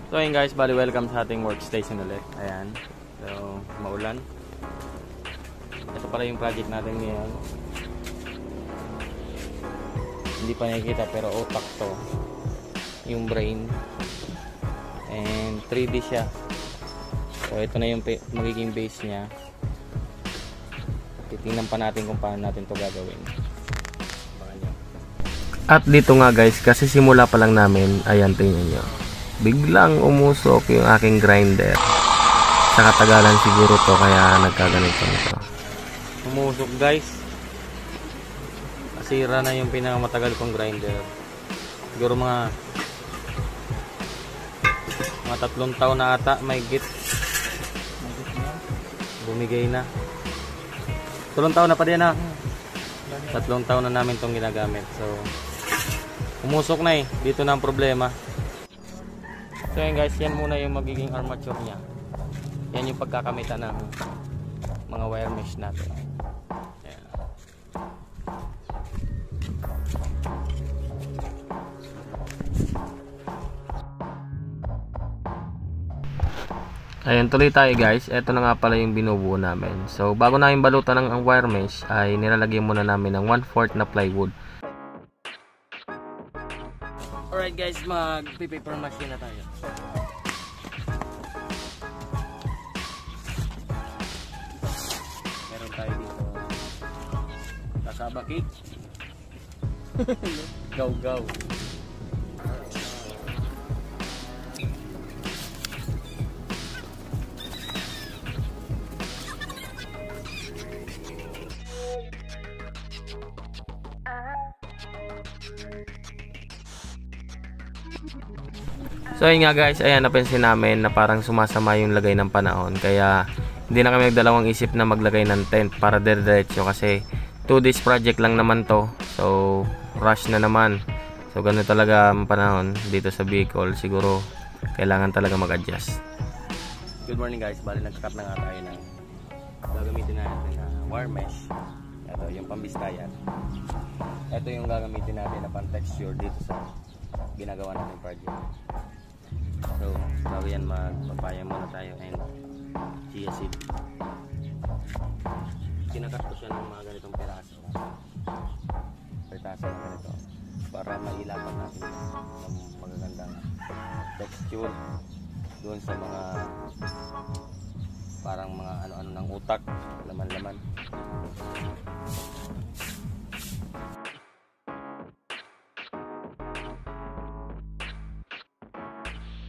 So ayun guys, bali welcome sa ating workstation ulit. Ayan. So, maulan. Ito pala yung project natin ngayon. Hindi pa nakikita pero utak to. Yung brain. And 3D siya. So ito na yung magiging base niya. Titingnan pa natin kung paano natin to gagawin. At dito nga guys, kasi simula pa lang namin, ayan tingnan nyo. Biglang umusok yung aking grinder. Sa katagalan siguro to kaya nagkaganito nito. Umusok guys. Nasira na yung pinakamatagal kong grinder. Siguro mga 3 taon na ata may git. Bumigay na. 3 taon na pa din na. 3 taon na namin tong ginagamit. So umusok na eh. Dito na ang problema. So yan guys, yan muna yung magiging armature niya. Yan yung pagkakamitan ng mga wire mesh natin. Ayan. Ayan, tuloy tayo guys. Ito na nga pala yung binubuo namin. So bago namin balutan ng wire mesh ay nilalagay muna namin ng 1/4 na plywood. Alright guys, mag-paper machine na tayo. Meron tayo dito kasaba cake. Go go. So ayun nga guys, ayan napansin namin na parang sumasama yung lagay ng panahon. Kaya hindi na kami nagdalawang isip na maglagay ng tent para diretso kasi 2 days project lang naman to. So rush na naman. So ganun talaga ang panahon dito sa Bicol. Siguro kailangan talaga mag-adjust. Good morning guys, bali nagkakat na nga tayo ng gagamitin natin na wire mesh. Ito yung pambistayan. Ito yung gagamitin natin na pan-texture dito sa ginagawa natin project. So, bago yan magpapaya muna tayo and chia seed. Kinakat ko siya ng mga ganitong piraso. Piraso na ganito para mailapan natin ng magagandang texture doon sa mga parang mga ano-ano ng utak, laman-laman.